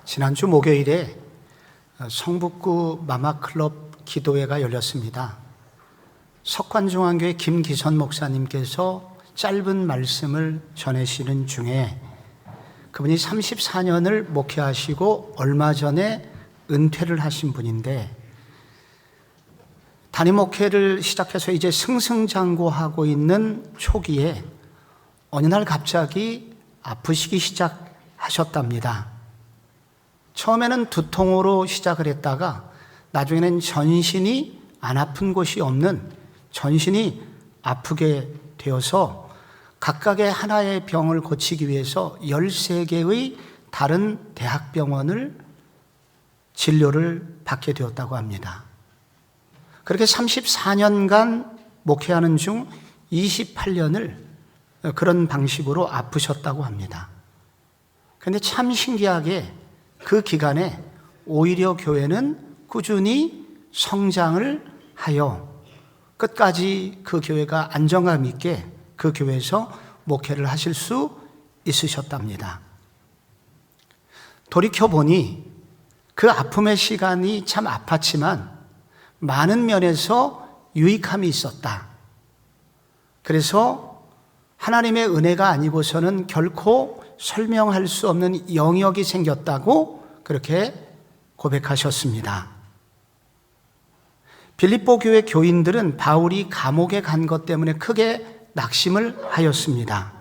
지난주 목요일에 성북구 마마클럽 기도회가 열렸습니다. 석관중앙교회 김기선 목사님께서 짧은 말씀을 전하시는 중에 그분이 34년을 목회하시고 얼마 전에 은퇴를 하신 분인데, 단임 목회를 시작해서 이제 승승장구하고 있는 초기에 어느 날 갑자기 아프시기 시작하셨답니다. 처음에는 두통으로 시작을 했다가 나중에는 전신이 안 아픈 곳이 없는, 전신이 아프게 되어서 각각의 하나의 병을 고치기 위해서 13개의 다른 대학병원을 진료를 받게 되었다고 합니다. 그렇게 34년간 목회하는 중 28년을 그런 방식으로 아프셨다고 합니다. 그런데 참 신기하게 그 기간에 오히려 교회는 꾸준히 성장을 하여 끝까지 그 교회가 안정감 있게 그 교회에서 목회를 하실 수 있으셨답니다. 돌이켜보니 그 아픔의 시간이 참 아팠지만 많은 면에서 유익함이 있었다. 그래서 하나님의 은혜가 아니고서는 결코 설명할 수 없는 영역이 생겼다고 그렇게 고백하셨습니다. 빌립보 교회 교인들은 바울이 감옥에 간 것 때문에 크게 낙심을 하였습니다.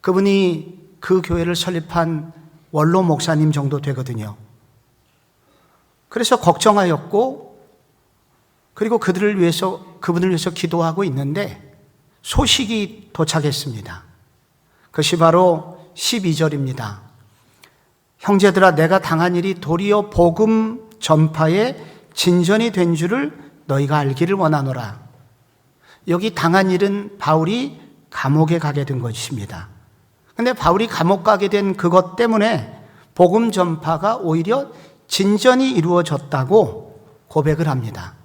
그분이 그 교회를 설립한 원로 목사님 정도 되거든요. 그래서 걱정하였고, 그리고 그분을 위해서 기도하고 있는데 소식이 도착했습니다. 그것이 바로 12절입니다. 형제들아, 내가 당한 일이 도리어 복음 전파에 진전이 된 줄을 너희가 알기를 원하노라. 여기 당한 일은 바울이 감옥에 가게 된 것입니다. 그런데 바울이 감옥 가게 된 그것 때문에 복음 전파가 오히려 진전이 이루어졌다고 고백을 합니다.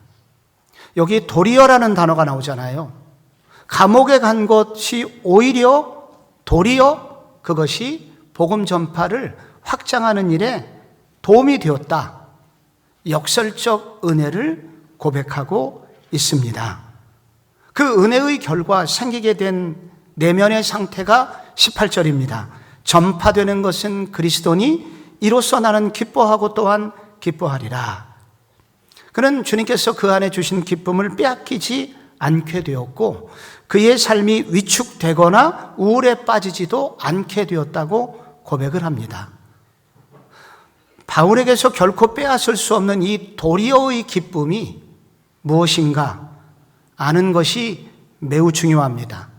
여기 도리어라는 단어가 나오잖아요. 감옥에 간 것이 오히려 도리어 그것이 복음 전파를 확장하는 일에 도움이 되었다. 역설적 은혜를 고백하고 있습니다. 그 은혜의 결과 생기게 된 내면의 상태가 18절입니다. 전파되는 것은 그리스도니 이로써 나는 기뻐하고 또한 기뻐하리라. 그는 주님께서 그 안에 주신 기쁨을 빼앗기지 않게 되었고 그의 삶이 위축되거나 우울에 빠지지도 않게 되었다고 고백을 합니다. 바울에게서 결코 빼앗을 수 없는 이 도리어의 기쁨이 무엇인가 아는 것이 매우 중요합니다.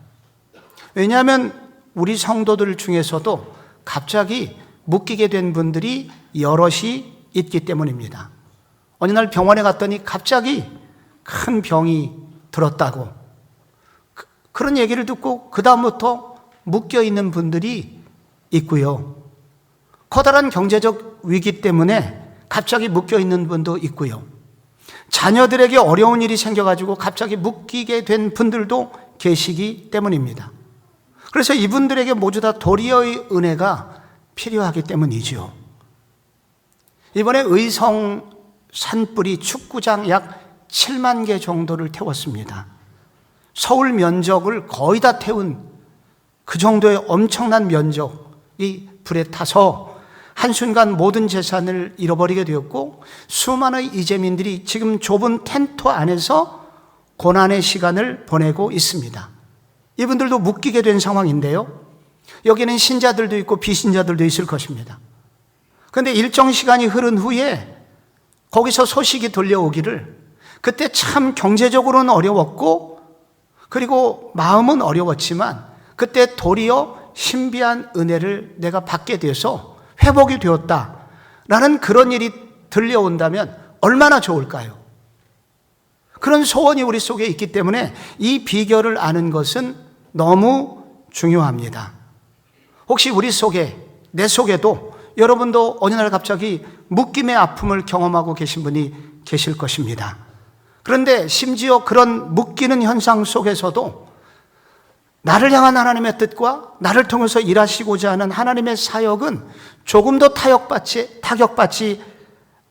왜냐하면 우리 성도들 중에서도 갑자기 묶이게 된 분들이 여럿이 있기 때문입니다. 어느 날 병원에 갔더니 갑자기 큰 병이 들었다고, 그런 얘기를 듣고 그 다음부터 묶여있는 분들이 있고요. 커다란 경제적 위기 때문에 갑자기 묶여있는 분도 있고요. 자녀들에게 어려운 일이 생겨가지고 갑자기 묶이게 된 분들도 계시기 때문입니다. 그래서 이분들에게 모두 다 도리어의 은혜가 필요하기 때문이죠. 이번에 의성 산불이 축구장 약 7만 개 정도를 태웠습니다. 서울 면적을 거의 다 태운 그 정도의 엄청난 면적이 불에 타서 한순간 모든 재산을 잃어버리게 되었고 수많은 이재민들이 지금 좁은 텐트 안에서 고난의 시간을 보내고 있습니다. 이분들도 묶이게 된 상황인데요. 여기는 신자들도 있고 비신자들도 있을 것입니다. 그런데 일정 시간이 흐른 후에 거기서 소식이 들려오기를 그때 참 경제적으로는 어려웠고 그리고 마음은 어려웠지만 그때 도리어 신비한 은혜를 내가 받게 돼서 회복이 되었다라는 그런 일이 들려온다면 얼마나 좋을까요? 그런 소원이 우리 속에 있기 때문에 이 비결을 아는 것은 너무 중요합니다. 혹시 우리 속에, 내 속에도 여러분도 어느 날 갑자기 묶임의 아픔을 경험하고 계신 분이 계실 것입니다. 그런데 심지어 그런 묶이는 현상 속에서도 나를 향한 하나님의 뜻과 나를 통해서 일하시고자 하는 하나님의 사역은 조금도 타격받지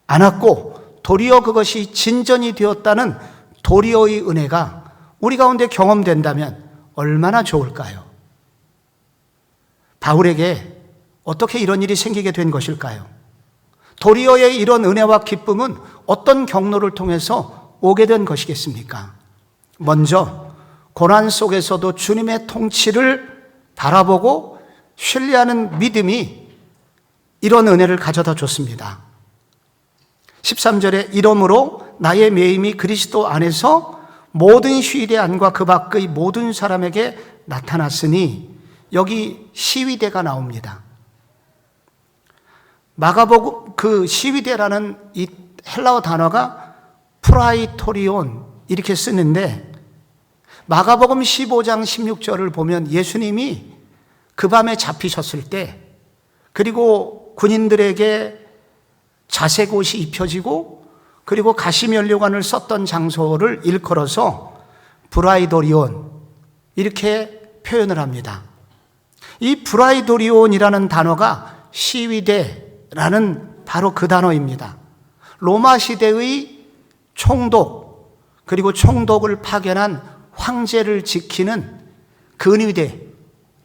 않았고 도리어 그것이 진전이 되었다는 도리어의 은혜가 우리 가운데 경험된다면 얼마나 좋을까요? 바울에게 어떻게 이런 일이 생기게 된 것일까요? 도리어의 이런 은혜와 기쁨은 어떤 경로를 통해서 오게 된 것이겠습니까? 먼저 고난 속에서도 주님의 통치를 바라보고 신뢰하는 믿음이 이런 은혜를 가져다 줬습니다. 13절에 이러므로 나의 매임이 그리스도 안에서 모든 시위대 안과 그 밖의 모든 사람에게 나타났으니, 여기 시위대가 나옵니다. 마가복음 그 시위대라는 이 헬라어 단어가 프라이토리온 이렇게 쓰는데, 마가복음 15장 16절을 보면 예수님이 그 밤에 잡히셨을 때, 그리고 군인들에게 자색 옷이 입혀지고 그리고 가시면류관을 썼던 장소를 일컬어서 브라이도리온 이렇게 표현을 합니다. 이 브라이도리온이라는 단어가 시위대라는 바로 그 단어입니다. 로마 시대의 총독, 그리고 총독을 파견한 황제를 지키는 근위대,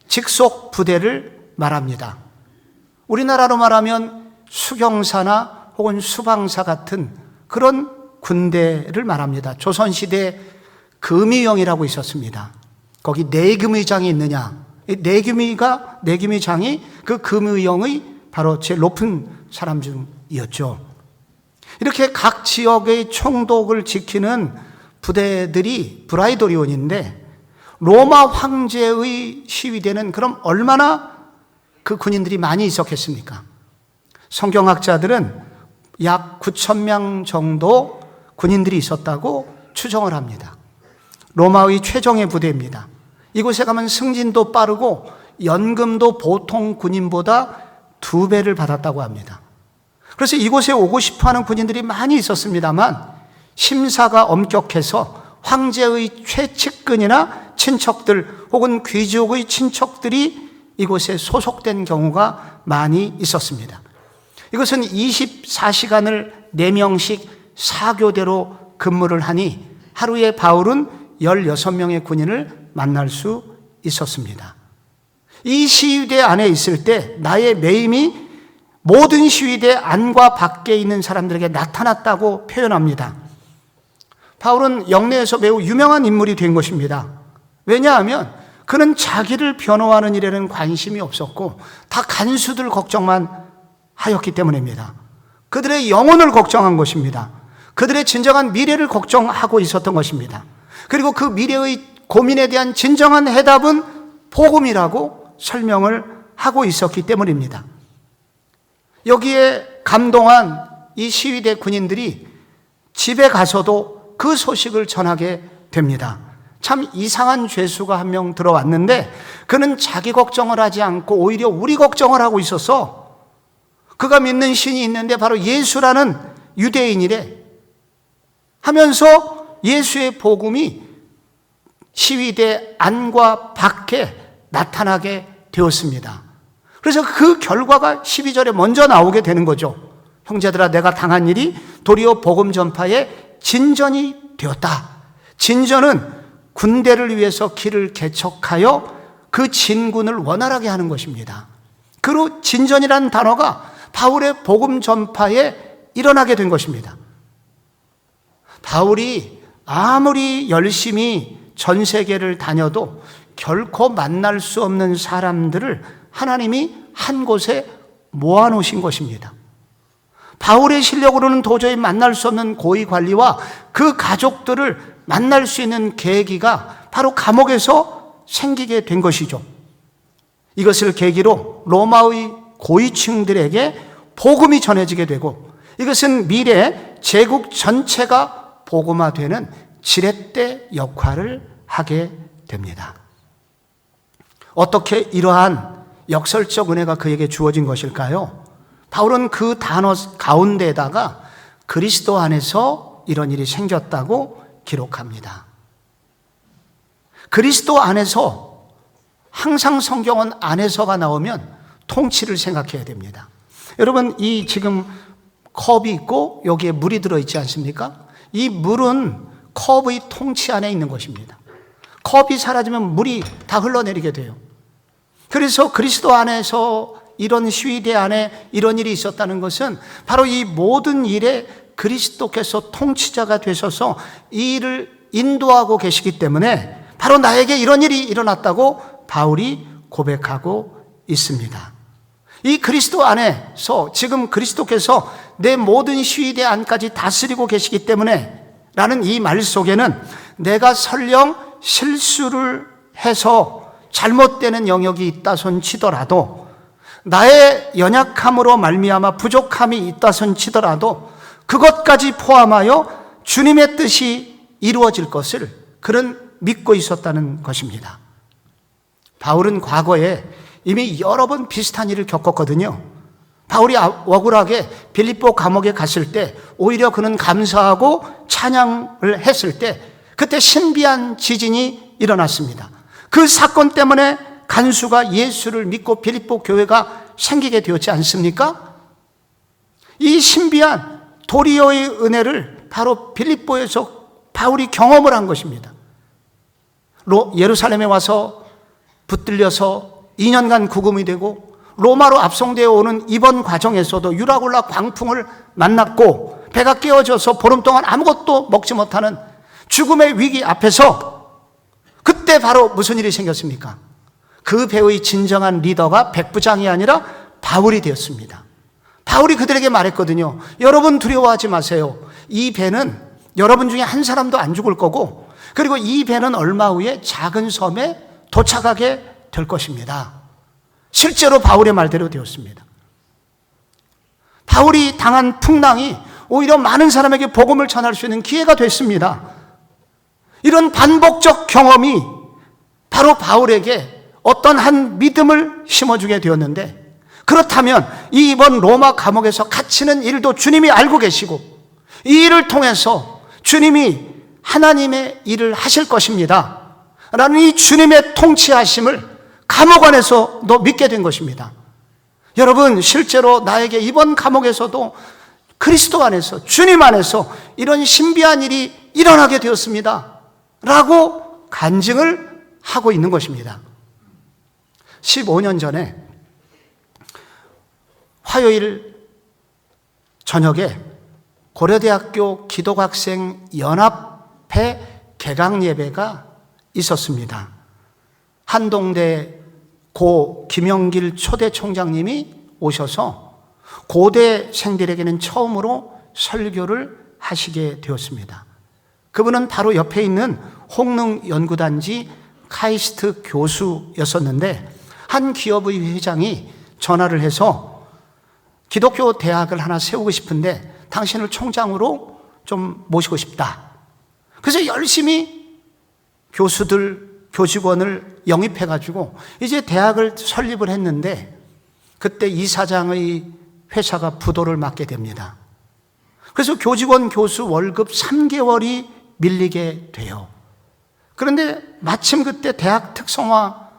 직속 부대를 말합니다. 우리나라로 말하면 수경사나 혹은 수방사 같은 그런 군대를 말합니다. 조선시대 금의영이라고 있었습니다. 거기 내금의장이 있느냐? 내금의장이 그 금의영의 바로 제일 높은 사람 중이었죠. 이렇게 각 지역의 총독을 지키는 부대들이 브라이도리온인데, 로마 황제의 시위대는 그럼 얼마나 그 군인들이 많이 있었겠습니까? 성경학자들은 약 9,000명 정도 군인들이 있었다고 추정을 합니다. 로마의 최정예 부대입니다. 이곳에 가면 승진도 빠르고 연금도 보통 군인보다 2배를 받았다고 합니다. 그래서 이곳에 오고 싶어하는 군인들이 많이 있었습니다만 심사가 엄격해서 황제의 최측근이나 친척들 혹은 귀족의 친척들이 이곳에 소속된 경우가 많이 있었습니다. 이것은 24시간을 4명씩 4교대로 근무를 하니 하루에 바울은 16명의 군인을 만날 수 있었습니다. 이 시위대 안에 있을 때 나의 매임이 모든 시위대 안과 밖에 있는 사람들에게 나타났다고 표현합니다. 바울은 영내에서 매우 유명한 인물이 된 것입니다. 왜냐하면 그는 자기를 변호하는 일에는 관심이 없었고 다 간수들 걱정만 하였기 때문입니다. 그들의 영혼을 걱정한 것입니다. 그들의 진정한 미래를 걱정하고 있었던 것입니다. 그리고 그 미래의 고민에 대한 진정한 해답은 복음이라고 설명을 하고 있었기 때문입니다. 여기에 감동한 이 시위대 군인들이 집에 가서도 그 소식을 전하게 됩니다. 참 이상한 죄수가 한 명 들어왔는데 그는 자기 걱정을 하지 않고 오히려 우리 걱정을 하고 있어서 그가 믿는 신이 있는데 바로 예수라는 유대인이래 하면서 예수의 복음이 시위대 안과 밖에 나타나게 되었습니다. 그래서 그 결과가 12절에 먼저 나오게 되는 거죠. 형제들아, 내가 당한 일이 도리어 복음 전파의 진전이 되었다. 진전은 군대를 위해서 길을 개척하여 그 진군을 원활하게 하는 것입니다. 그 진전이라는 단어가 바울의 복음 전파에 일어나게 된 것입니다. 바울이 아무리 열심히 전 세계를 다녀도 결코 만날 수 없는 사람들을 하나님이 한 곳에 모아놓으신 것입니다. 바울의 실력으로는 도저히 만날 수 없는 고위 관리와 그 가족들을 만날 수 있는 계기가 바로 감옥에서 생기게 된 것이죠. 이것을 계기로 로마의 고위층들에게 복음이 전해지게 되고 이것은 미래 제국 전체가 복음화되는 지렛대 역할을 하게 됩니다. 어떻게 이러한 역설적 은혜가 그에게 주어진 것일까요? 바울은 그 단어 가운데에다가 그리스도 안에서 이런 일이 생겼다고 기록합니다. 그리스도 안에서 항상 성경은 안에서가 나오면 통치를 생각해야 됩니다. 여러분, 이 지금 컵이 있고 여기에 물이 들어있지 않습니까? 이 물은 컵의 통치 안에 있는 것입니다. 컵이 사라지면 물이 다 흘러내리게 돼요. 그래서 그리스도 안에서 이런 시위대 안에 이런 일이 있었다는 것은 바로 이 모든 일에 그리스도께서 통치자가 되셔서 이 일을 인도하고 계시기 때문에 바로 나에게 이런 일이 일어났다고 바울이 고백하고 있습니다. 이 그리스도 안에서 지금 그리스도께서 내 모든 시위대 안까지 다스리고 계시기 때문에 라는 이 말 속에는 내가 설령 실수를 해서 잘못되는 영역이 있다 손 치더라도, 나의 연약함으로 말미암아 부족함이 있다 손 치더라도 그것까지 포함하여 주님의 뜻이 이루어질 것을 그는 믿고 있었다는 것입니다. 바울은 과거에 이미 여러 번 비슷한 일을 겪었거든요. 바울이 억울하게 빌립보 감옥에 갔을 때 오히려 그는 감사하고 찬양을 했을 때 그때 신비한 지진이 일어났습니다. 그 사건 때문에 간수가 예수를 믿고 빌립보 교회가 생기게 되었지 않습니까? 이 신비한 도리어의 은혜를 바로 빌립보에서 바울이 경험을 한 것입니다. 예루살렘에 와서 붙들려서 2년간 구금이 되고 로마로 압송되어 오는 이번 과정에서도 유라굴라 광풍을 만났고 배가 깨어져서 보름 동안 아무것도 먹지 못하는 죽음의 위기 앞에서 그때 바로 무슨 일이 생겼습니까? 그 배의 진정한 리더가 백부장이 아니라 바울이 되었습니다. 바울이 그들에게 말했거든요. 여러분 두려워하지 마세요. 이 배는 여러분 중에 한 사람도 안 죽을 거고, 그리고 이 배는 얼마 후에 작은 섬에 도착하게 될 것입니다. 실제로 바울의 말대로 되었습니다. 바울이 당한 풍랑이 오히려 많은 사람에게 복음을 전할 수 있는 기회가 됐습니다. 이런 반복적 경험이 바로 바울에게 어떤 한 믿음을 심어주게 되었는데, 그렇다면 이번 로마 감옥에서 갇히는 일도 주님이 알고 계시고 이 일을 통해서 주님이 하나님의 일을 하실 것입니다 라는 이 주님의 통치하심을 감옥 안에서도 믿게 된 것입니다. 여러분, 실제로 나에게 이번 감옥에서도 그리스도 안에서, 주님 안에서 이런 신비한 일이 일어나게 되었습니다 라고 간증을 하고 있는 것입니다. 15년 전에 화요일 저녁에 고려대학교 기독학생 연합회 개강 예배가 있었습니다. 한동대 고 김영길 초대 총장님이 오셔서 고대생들에게는 처음으로 설교를 하시게 되었습니다. 그분은 바로 옆에 있는 홍릉연구단지 카이스트 교수였었는데, 한 기업의 회장이 전화를 해서 기독교 대학을 하나 세우고 싶은데 당신을 총장으로 좀 모시고 싶다. 그래서 열심히 교수들, 교직원을 영입해가지고 이제 대학을 설립을 했는데, 그때 이사장의 회사가 부도를 맞게 됩니다. 그래서 교직원 교수 월급 3개월이 밀리게 돼요. 그런데 마침 그때 대학 특성화,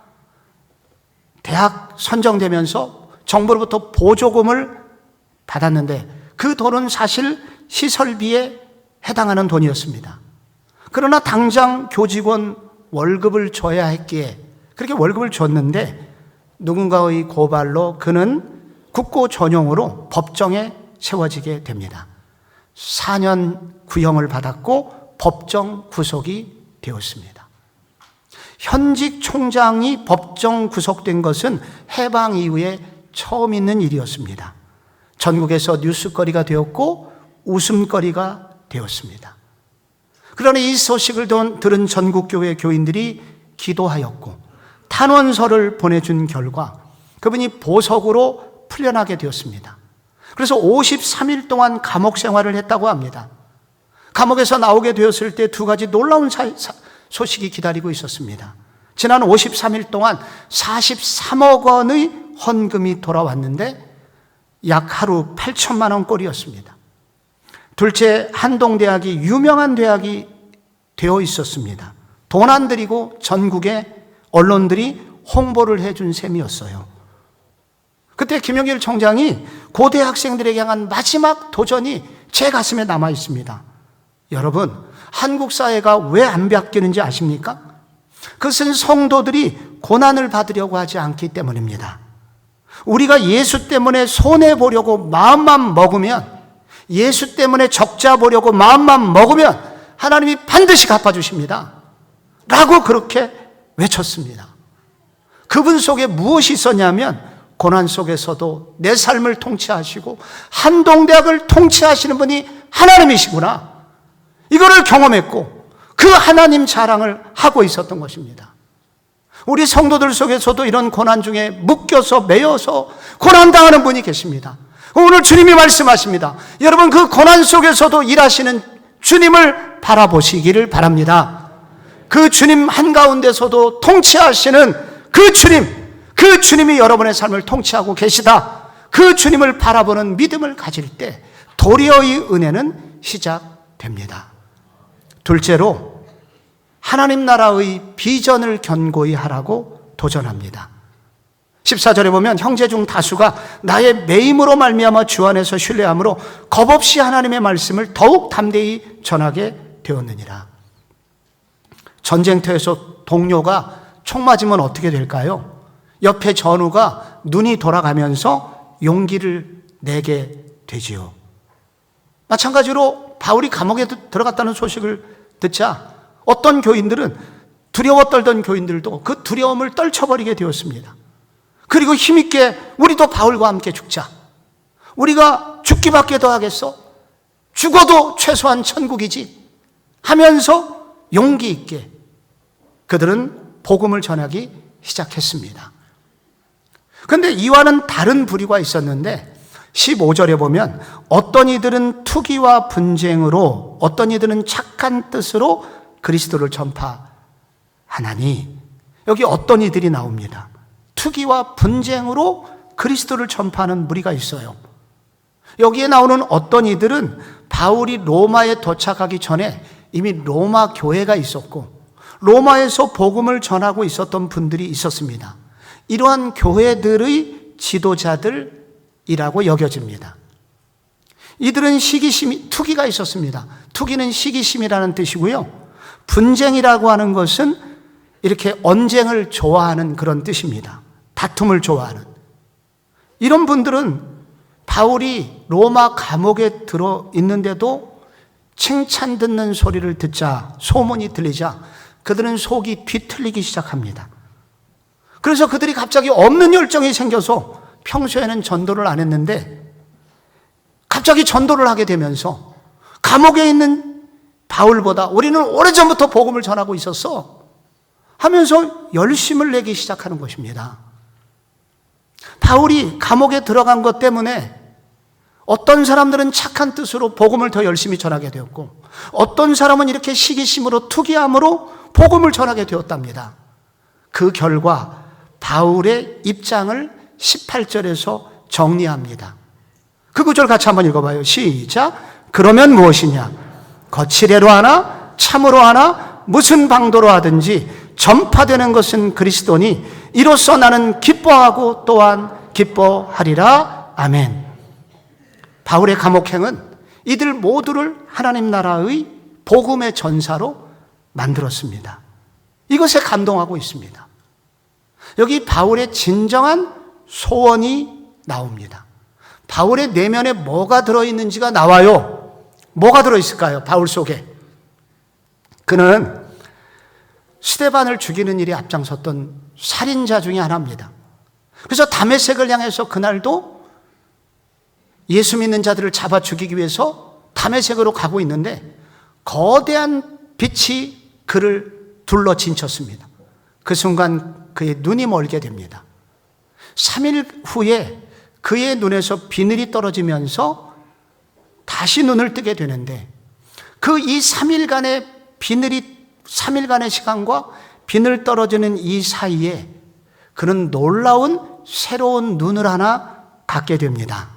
대학 선정되면서 정부로부터 보조금을 받았는데 그 돈은 사실 시설비에 해당하는 돈이었습니다. 그러나 당장 교직원 월급을 줘야 했기에 그렇게 월급을 줬는데, 누군가의 고발로 그는 국고 전용으로 법정에 세워지게 됩니다. 4년 구형을 받았고 법정 구속이 되었습니다. 현직 총장이 법정 구속된 것은 해방 이후에 처음 있는 일이었습니다. 전국에서 뉴스거리가 되었고 웃음거리가 되었습니다. 그러나 이 소식을 들은 전국교회 교인들이 기도하였고 탄원서를 보내준 결과 그분이 보석으로 풀려나게 되었습니다. 그래서 53일 동안 감옥 생활을 했다고 합니다. 감옥에서 나오게 되었을 때 두 가지 놀라운 소식이 기다리고 있었습니다. 지난 53일 동안 43억 원의 헌금이 돌아왔는데 약 하루 8천만 원꼴이었습니다. 둘째, 한동대학이 유명한 대학이 되어 있었습니다. 돈 안 들이고 전국의 언론들이 홍보를 해준 셈이었어요. 그때 김영길 총장이 고대 학생들에게 향한 마지막 도전이 제 가슴에 남아 있습니다. 여러분, 한국 사회가 왜 안 바뀌는지 아십니까? 그것은 성도들이 고난을 받으려고 하지 않기 때문입니다. 우리가 예수 때문에 손해보려고 마음만 먹으면, 예수 때문에 적자 보려고 마음만 먹으면 하나님이 반드시 갚아주십니다 라고 그렇게 외쳤습니다. 그분 속에 무엇이 있었냐면, 고난 속에서도 내 삶을 통치하시고 한동대학을 통치하시는 분이 하나님이시구나, 이거를 경험했고 그 하나님 자랑을 하고 있었던 것입니다. 우리 성도들 속에서도 이런 고난 중에 묶여서 매여서 고난당하는 분이 계십니다. 오늘 주님이 말씀하십니다. 여러분, 그 고난 속에서도 일하시는 주님을 바라보시기를 바랍니다. 그 주님 한가운데서도 통치하시는 그 주님이 여러분의 삶을 통치하고 계시다, 그 주님을 바라보는 믿음을 가질 때 도리어의 은혜는 시작됩니다. 둘째로, 하나님 나라의 비전을 견고히 하라고 도전합니다. 14절에 보면 형제 중 다수가 나의 매임으로 말미암아 주 안에서 신뢰함으로 겁없이 하나님의 말씀을 더욱 담대히 전하게 되었느니라. 전쟁터에서 동료가 총 맞으면 어떻게 될까요? 옆에 전우가 눈이 돌아가면서 용기를 내게 되지요. 마찬가지로 바울이 감옥에 들어갔다는 소식을 듣자 어떤 교인들은, 두려워 떨던 교인들도 그 두려움을 떨쳐버리게 되었습니다. 그리고 힘있게 우리도 바울과 함께 죽자, 우리가 죽기밖에 더 하겠어, 죽어도 최소한 천국이지 하면서 용기 있게 그들은 복음을 전하기 시작했습니다. 그런데 이와는 다른 부류가 있었는데 15절에 보면 어떤 이들은 투기와 분쟁으로, 어떤 이들은 착한 뜻으로 그리스도를 전파하나니, 여기 어떤 이들이 나옵니다. 투기와 분쟁으로 그리스도를 전파하는 무리가 있어요. 여기에 나오는 어떤 이들은 바울이 로마에 도착하기 전에 이미 로마 교회가 있었고 로마에서 복음을 전하고 있었던 분들이 있었습니다. 이러한 교회들의 지도자들이라고 여겨집니다. 이들은 시기심이, 투기가 있었습니다. 투기는 시기심이라는 뜻이고요. 분쟁이라고 하는 것은 이렇게 언쟁을 좋아하는 그런 뜻입니다. 다툼을 좋아하는. 이런 분들은 바울이 로마 감옥에 들어 있는데도 칭찬 듣는 소리를 듣자, 소문이 들리자 그들은 속이 뒤틀리기 시작합니다. 그래서 그들이 갑자기 없는 열정이 생겨서 평소에는 전도를 안 했는데 갑자기 전도를 하게 되면서 감옥에 있는 바울보다 우리는 오래전부터 복음을 전하고 있었어 하면서 열심을 내기 시작하는 것입니다. 바울이 감옥에 들어간 것 때문에 어떤 사람들은 착한 뜻으로 복음을 더 열심히 전하게 되었고 어떤 사람은 이렇게 시기심으로 투기함으로 복음을 전하게 되었답니다. 그 결과 바울의 입장을 18절에서 정리합니다. 그 구절 같이 한번 읽어봐요. 시작. 그러면 무엇이냐? 거칠애로 하나 참으로 하나 무슨 방도로 하든지 전파되는 것은 그리스도니 이로써 나는 기뻐하고 또한 기뻐하리라. 아멘. 바울의 감옥행은 이들 모두를 하나님 나라의 복음의 전사로 만들었습니다. 이것에 감동하고 있습니다. 여기 바울의 진정한 소원이 나옵니다. 바울의 내면에 뭐가 들어있는지가 나와요. 뭐가 들어있을까요? 바울 속에. 그는 스데반을 죽이는 일에 앞장섰던 살인자 중에 하나입니다. 그래서 다메섹을 향해서 그날도 예수 믿는 자들을 잡아 죽이기 위해서 다메섹으로 가고 있는데 거대한 빛이 그를 둘러 진쳤습니다. 그 순간 그의 눈이 멀게 됩니다. 3일 후에 그의 눈에서 비늘이 떨어지면서 다시 눈을 뜨게 되는데 그 이 3일간의 3일간의 시간과 비늘 떨어지는 이 사이에 그는 놀라운 새로운 눈을 하나 갖게 됩니다.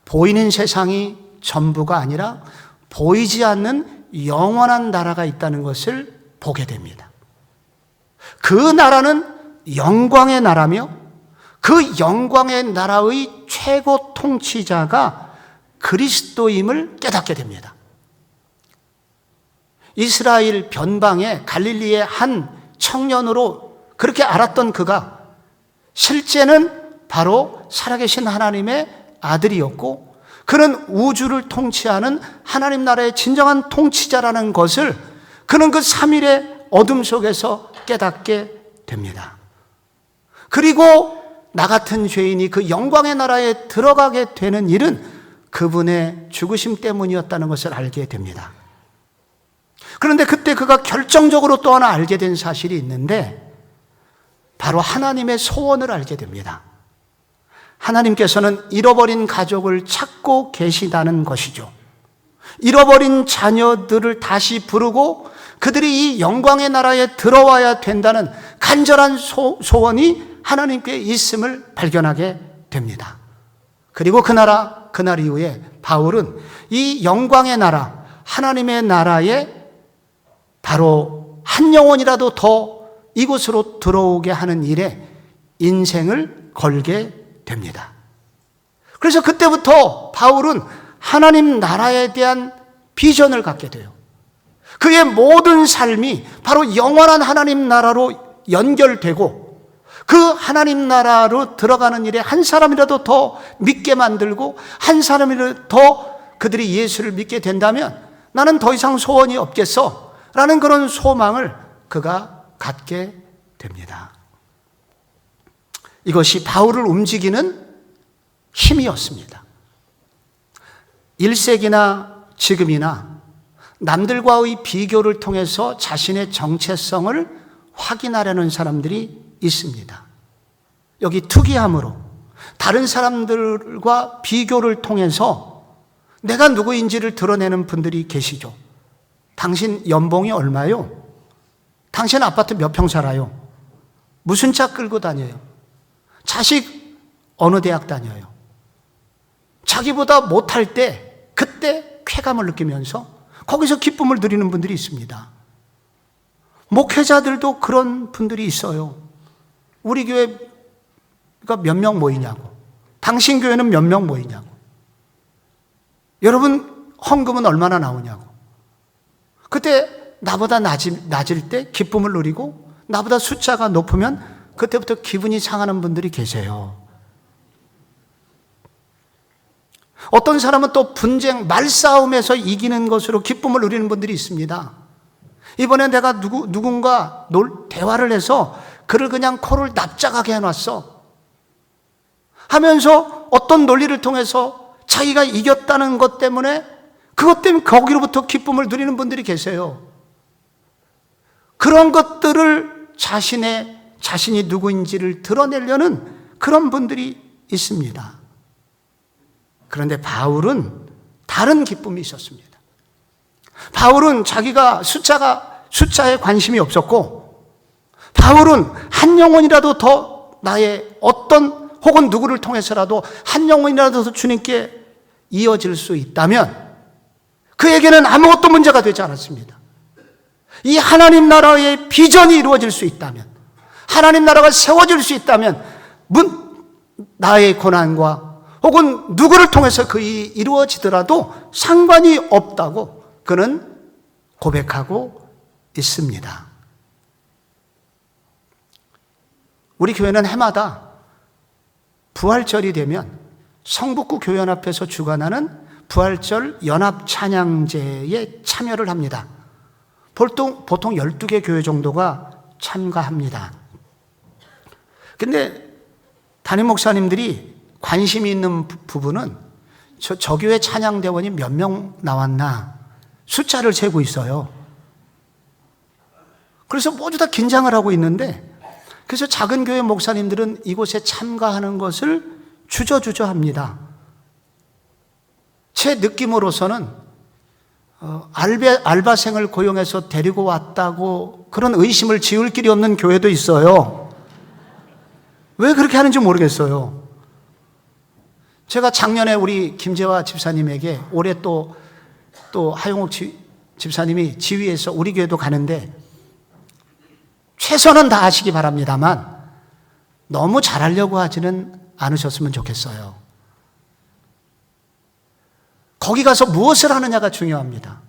보이는 세상이 전부가 아니라 보이지 않는 영원한 나라가 있다는 것을 보게 됩니다. 그 나라는 영광의 나라며 그 영광의 나라의 최고 통치자가 그리스도임을 깨닫게 됩니다. 이스라엘 변방의 갈릴리의 한 청년으로 그렇게 알았던 그가 실제는 바로 살아계신 하나님의 아들이었고 그는 우주를 통치하는 하나님 나라의 진정한 통치자라는 것을 그는 그 3일의 어둠 속에서 깨닫게 됩니다. 그리고 나 같은 죄인이 그 영광의 나라에 들어가게 되는 일은 그분의 죽으심 때문이었다는 것을 알게 됩니다. 그런데 그때 그가 결정적으로 또 하나 알게 된 사실이 있는데 바로 하나님의 소원을 알게 됩니다. 하나님께서는 잃어버린 가족을 찾고 계시다는 것이죠. 잃어버린 자녀들을 다시 부르고 그들이 이 영광의 나라에 들어와야 된다는 간절한 소원이 하나님께 있음을 발견하게 됩니다. 그리고 그날 이후에 바울은 이 영광의 나라, 하나님의 나라에 바로 한 영혼이라도 더 이곳으로 들어오게 하는 일에 인생을 걸게 됩니다. 그래서 그때부터 바울은 하나님 나라에 대한 비전을 갖게 돼요. 그의 모든 삶이 바로 영원한 하나님 나라로 연결되고 그 하나님 나라로 들어가는 일에 한 사람이라도 더 믿게 만들고 한 사람이라도 더 그들이 예수를 믿게 된다면 나는 더 이상 소원이 없겠어 라는 그런 소망을 그가 갖게 됩니다. 이것이 바울을 움직이는 힘이었습니다. 1세기나 지금이나 남들과의 비교를 통해서 자신의 정체성을 확인하려는 사람들이 있습니다. 여기 특이함으로 다른 사람들과 비교를 통해서 내가 누구인지를 드러내는 분들이 계시죠. 당신 연봉이 얼마요? 당신 아파트 몇 평 살아요? 무슨 차 끌고 다녀요? 자식 어느 대학 다녀요? 자기보다 못할 때 그때 쾌감을 느끼면서 거기서 기쁨을 누리는 분들이 있습니다. 목회자들도 그런 분들이 있어요. 우리 교회가 몇 명 모이냐고. 당신 교회는 몇 명 모이냐고. 여러분 헌금은 얼마나 나오냐고. 그때 나보다 낮을 때 기쁨을 누리고 나보다 숫자가 높으면 그때부터 기분이 상하는 분들이 계세요. 어떤 사람은 또 분쟁, 말싸움에서 이기는 것으로 기쁨을 누리는 분들이 있습니다. 이번에 내가 누군가 대화를 해서 그를 그냥 코를 납작하게 해놨어 하면서 어떤 논리를 통해서 자기가 이겼다는 것 때문에 그것 때문에 거기로부터 기쁨을 누리는 분들이 계세요. 그런 것들을 자신이 누구인지를 드러내려는 그런 분들이 있습니다. 그런데 바울은 다른 기쁨이 있었습니다. 바울은 자기가 숫자에 관심이 없었고 바울은 한 영혼이라도 더 나의 어떤 혹은 누구를 통해서라도 한 영혼이라도 더 주님께 이어질 수 있다면 그에게는 아무것도 문제가 되지 않았습니다. 이 하나님 나라의 비전이 이루어질 수 있다면 하나님 나라가 세워질 수 있다면 나의 고난과 혹은 누구를 통해서 그 일이 이루어지더라도 상관이 없다고 그는 고백하고 있습니다. 우리 교회는 해마다 부활절이 되면 성북구 교연 앞에서 주관하는 부활절 연합 찬양제에 참여를 합니다. 보통 12개 교회 정도가 참가합니다. 근데 담임 목사님들이 관심이 있는 부분은 저 교회 찬양대원이 몇 명 나왔나 숫자를 세고 있어요. 그래서 모두 다 긴장을 하고 있는데 그래서 작은 교회 목사님들은 이곳에 참가하는 것을 주저합니다. 제 느낌으로서는 알바생을 고용해서 데리고 왔다고 그런 의심을 지울 길이 없는 교회도 있어요. 왜 그렇게 하는지 모르겠어요. 제가 작년에 우리 김재화 집사님에게 올해 또 하용욱 집사님이 지휘해서 우리 교회도 가는데 최선은 다하시기 바랍니다만 너무 잘하려고 하지는 않으셨으면 좋겠어요. 거기 가서 무엇을 하느냐가 중요합니다.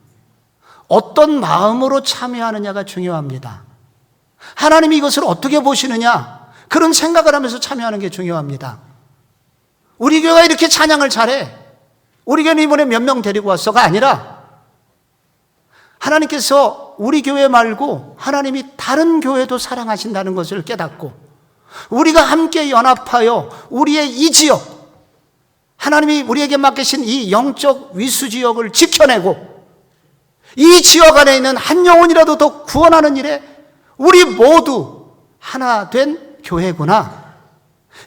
어떤 마음으로 참여하느냐가 중요합니다. 하나님이 이것을 어떻게 보시느냐, 그런 생각을 하면서 참여하는 게 중요합니다. 우리 교회가 이렇게 찬양을 잘해, 우리 교회는 이번에 몇 명 데리고 왔어가 아니라 하나님께서 우리 교회 말고 하나님이 다른 교회도 사랑하신다는 것을 깨닫고 우리가 함께 연합하여 우리의 이 지역, 하나님이 우리에게 맡기신 이 영적 위수 지역을 지켜내고 이 지역 안에 있는 한 영혼이라도 더 구원하는 일에 우리 모두 하나 된 교회구나,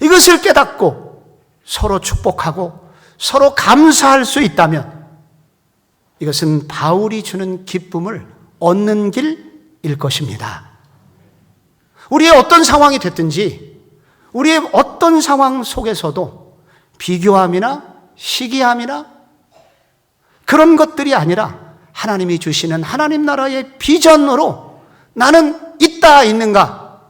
이것을 깨닫고 서로 축복하고 서로 감사할 수 있다면 이것은 바울이 주는 기쁨을 얻는 길일 것입니다. 우리의 어떤 상황이 됐든지 우리의 어떤 상황 속에서도 비교함이나 시기함이나 그런 것들이 아니라 하나님이 주시는 하나님 나라의 비전으로 나는 있는가?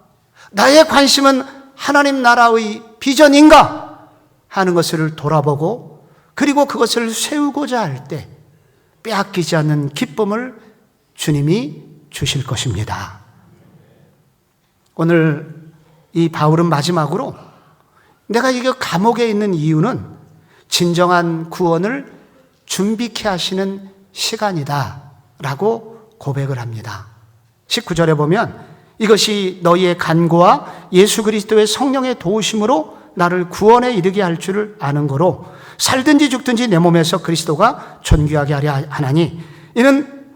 나의 관심은 하나님 나라의 비전인가? 하는 것을 돌아보고 그리고 그것을 세우고자 할 때 빼앗기지 않는 기쁨을 주님이 주실 것입니다. 오늘 이 바울은 마지막으로 내가 이게 감옥에 있는 이유는 진정한 구원을 준비케 하시는 시간이다 라고 고백을 합니다. 19절에 보면 이것이 너희의 간구와 예수 그리스도의 성령의 도우심으로 나를 구원에 이르게 할 줄을 아는 거로 살든지 죽든지 내 몸에서 그리스도가 존귀하게 하려 하나니 이는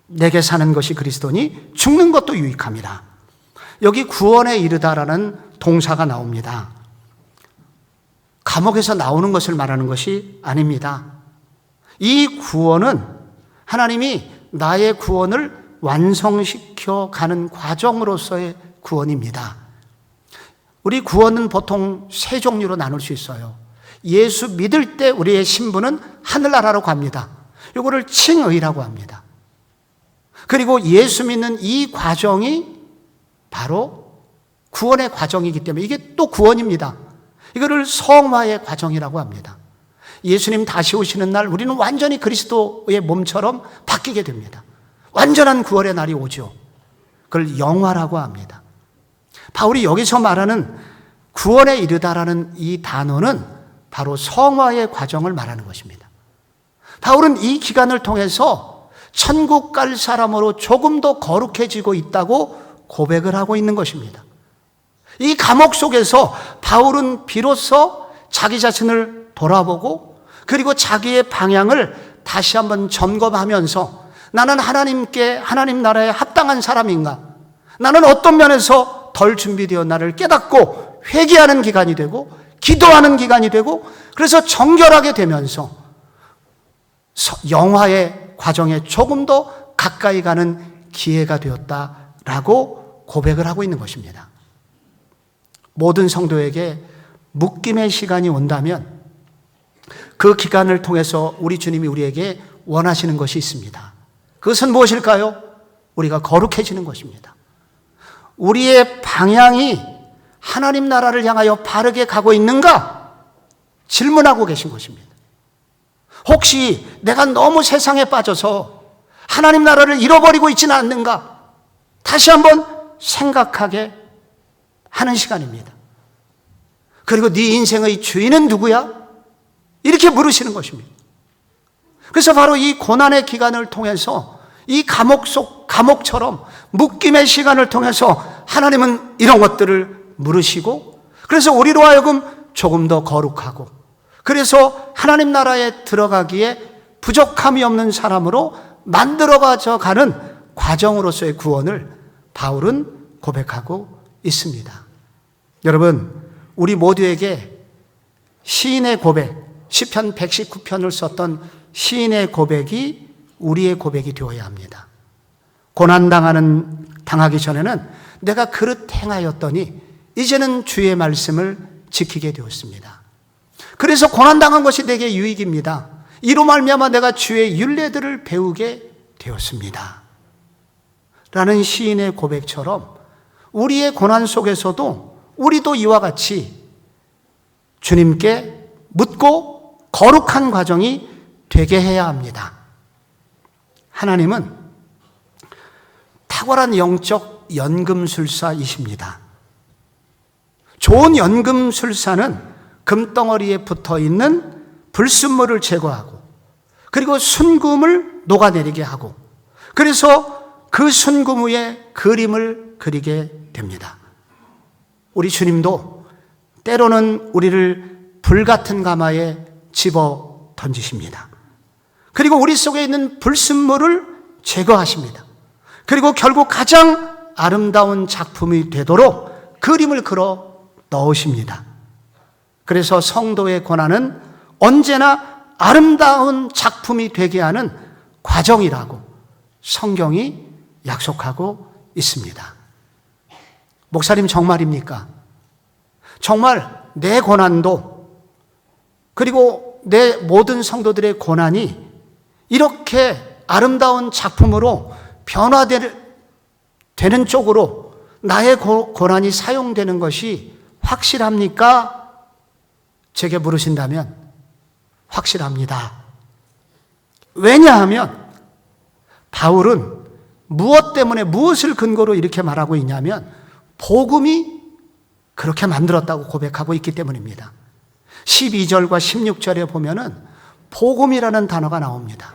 내게 사는 것이 그리스도니 죽는 것도 유익함이라. 여기 구원에 이르다라는 동사가 나옵니다. 감옥에서 나오는 것을 말하는 것이 아닙니다. 이 구원은 하나님이 나의 구원을 완성시켜 가는 과정으로서의 구원입니다. 우리 구원은 보통 세 종류로 나눌 수 있어요. 예수 믿을 때 우리의 신분은 하늘나라로 갑니다. 이거를 칭의라고 합니다. 그리고 예수 믿는 이 과정이 바로 구원의 과정이기 때문에 이게 또 구원입니다. 이거를 성화의 과정이라고 합니다. 예수님 다시 오시는 날 우리는 완전히 그리스도의 몸처럼 바뀌게 됩니다. 완전한 구원의 날이 오죠. 그걸 영화라고 합니다. 바울이 여기서 말하는 구원에 이르다라는 이 단어는 바로 성화의 과정을 말하는 것입니다. 바울은 이 기간을 통해서 천국 갈 사람으로 조금 더 거룩해지고 있다고 고백을 하고 있는 것입니다. 이 감옥 속에서 바울은 비로소 자기 자신을 돌아보고 그리고 자기의 방향을 다시 한번 점검하면서 나는 하나님 나라에 합당한 사람인가? 나는 어떤 면에서 덜 준비되었나를 깨닫고 회개하는 기간이 되고 기도하는 기간이 되고 그래서 정결하게 되면서 영화의 과정에 조금 더 가까이 가는 기회가 되었다라고 고백을 하고 있는 것입니다. 모든 성도에게 묶임의 시간이 온다면 그 기간을 통해서 우리 주님이 우리에게 원하시는 것이 있습니다. 그것은 무엇일까요? 우리가 거룩해지는 것입니다. 우리의 방향이 하나님 나라를 향하여 바르게 가고 있는가? 질문하고 계신 것입니다. 혹시 내가 너무 세상에 빠져서 하나님 나라를 잃어버리고 있지는 않는가? 다시 한번 생각하게 하는 시간입니다. 그리고 네 인생의 주인은 누구야? 이렇게 물으시는 것입니다. 그래서 바로 이 고난의 기간을 통해서 이 감옥처럼 묶임의 시간을 통해서 하나님은 이런 것들을 물으시고 그래서 우리로 하여금 조금 더 거룩하고 그래서 하나님 나라에 들어가기에 부족함이 없는 사람으로 만들어가져 가는 과정으로서의 구원을 바울은 고백하고 있습니다. 여러분, 우리 모두에게 시인의 고백, 시편 119편을 썼던 시인의 고백이 우리의 고백이 되어야 합니다. 고난당하기 전에는 내가 그릇 행하였더니 이제는 주의 말씀을 지키게 되었습니다. 그래서 고난당한 것이 내게 유익입니다. 이로 말미암아 내가 주의 율례들을 배우게 되었습니다. 라는 시인의 고백처럼 우리의 고난 속에서도 우리도 이와 같이 주님께 묻고 거룩한 과정이 되게 해야 합니다. 하나님은 탁월한 영적 연금술사이십니다. 좋은 연금술사는 금덩어리에 붙어있는 불순물을 제거하고 그리고 순금을 녹아내리게 하고 그래서 그 순금 위에 그림을 그리게 됩니다. 우리 주님도 때로는 우리를 불같은 가마에 집어 던지십니다. 그리고 우리 속에 있는 불순물을 제거하십니다. 그리고 결국 가장 아름다운 작품이 되도록 그림을 그려 넣으십니다. 그래서 성도의 고난은 언제나 아름다운 작품이 되게 하는 과정이라고 성경이 약속하고 있습니다. 목사님 정말입니까? 정말 내 고난도 그리고 내 모든 성도들의 고난이 이렇게 아름다운 작품으로 변화되는 쪽으로 나의 고난이 사용되는 것이 확실합니까? 제게 물으신다면 확실합니다. 왜냐하면 바울은 무엇 때문에 무엇을 근거로 이렇게 말하고 있냐면 복음이 그렇게 만들었다고 고백하고 있기 때문입니다. 12절과 16절에 보면은 복음이라는 단어가 나옵니다.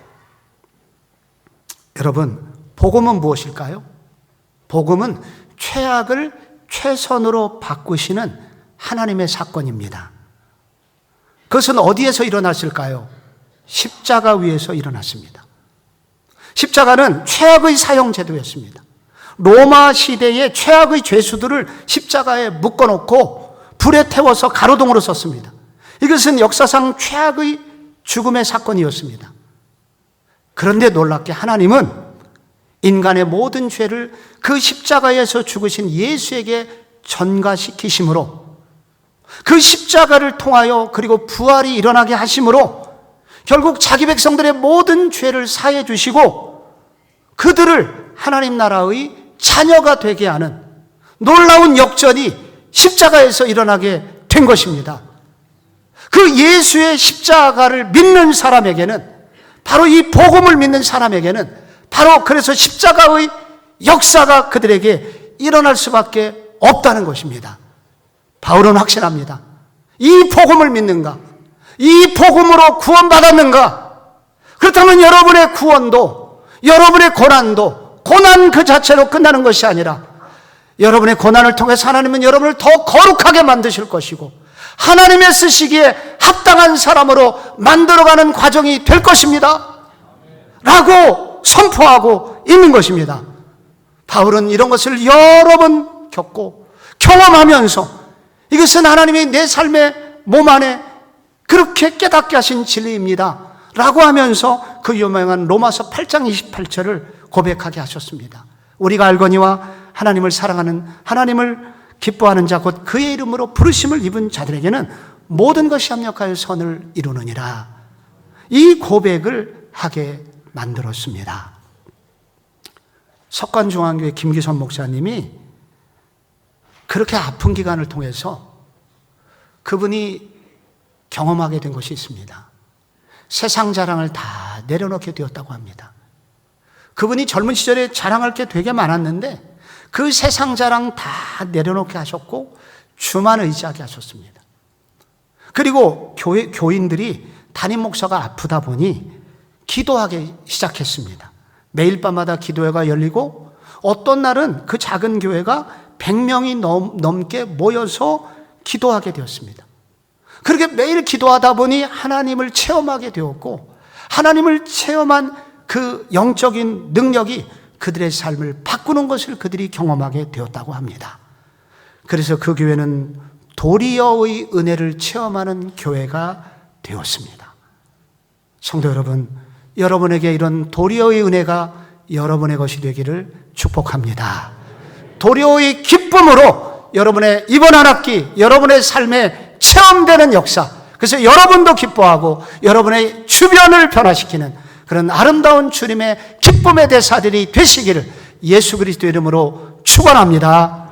여러분, 복음은 무엇일까요? 복음은 최악을 최선으로 바꾸시는 하나님의 사건입니다. 그것은 어디에서 일어났을까요? 십자가 위에서 일어났습니다. 십자가는 최악의 사형제도였습니다. 로마 시대의 최악의 죄수들을 십자가에 묶어놓고 불에 태워서 가로등으로 썼습니다. 이것은 역사상 최악의 죽음의 사건이었습니다. 그런데 놀랍게 하나님은 인간의 모든 죄를 그 십자가에서 죽으신 예수에게 전가시키심으로 그 십자가를 통하여 그리고 부활이 일어나게 하심으로 결국 자기 백성들의 모든 죄를 사해 주시고 그들을 하나님 나라의 자녀가 되게 하는 놀라운 역전이 십자가에서 일어나게 된 것입니다. 그 예수의 십자가를 믿는 사람에게는 바로 이 복음을 믿는 사람에게는 바로 그래서 십자가의 역사가 그들에게 일어날 수밖에 없다는 것입니다. 바울은 확신합니다. 이 복음을 믿는가? 이 복음으로 구원받았는가? 그렇다면 여러분의 구원도 여러분의 고난도 고난 그 자체로 끝나는 것이 아니라 여러분의 고난을 통해서 하나님은 여러분을 더 거룩하게 만드실 것이고 하나님의 쓰시기에 합당한 사람으로 만들어가는 과정이 될 것입니다 라고 선포하고 있는 것입니다. 바울은 이런 것을 여러 번 겪고 경험하면서 이것은 하나님이 내 삶의 몸 안에 그렇게 깨닫게 하신 진리입니다 라고 하면서 그 유명한 로마서 8장 28절을 고백하게 하셨습니다. 우리가 알거니와 하나님을 사랑하는 하나님을 기뻐하는 자 곧 그의 이름으로 부르심을 입은 자들에게는 모든 것이 합력하여 선을 이루느니라. 이 고백을 하게 만들었습니다. 석관중앙교회 김기선 목사님이 그렇게 아픈 기간을 통해서 그분이 경험하게 된 것이 있습니다. 세상 자랑을 다 내려놓게 되었다고 합니다. 그분이 젊은 시절에 자랑할 게 되게 많았는데 그 세상 자랑 다 내려놓게 하셨고 주만 의지하게 하셨습니다. 그리고 교인들이 담임 목사가 아프다 보니 기도하기 시작했습니다. 매일 밤마다 기도회가 열리고 어떤 날은 그 작은 교회가 100명이 넘게 모여서 기도하게 되었습니다. 그렇게 매일 기도하다 보니 하나님을 체험하게 되었고 하나님을 체험한 그 영적인 능력이 그들의 삶을 바꾸는 것을 그들이 경험하게 되었다고 합니다. 그래서 그 교회는 도리어의 은혜를 체험하는 교회가 되었습니다. 성도 여러분, 여러분에게 이런 도리어의 은혜가 여러분의 것이 되기를 축복합니다. 도리어의 기쁨으로 여러분의 이번 한 학기 여러분의 삶에 체험되는 역사, 그래서 여러분도 기뻐하고 여러분의 주변을 변화시키는 그런 아름다운 주님의 기쁨의 대사들이 되시기를 예수 그리스도 이름으로 축원합니다.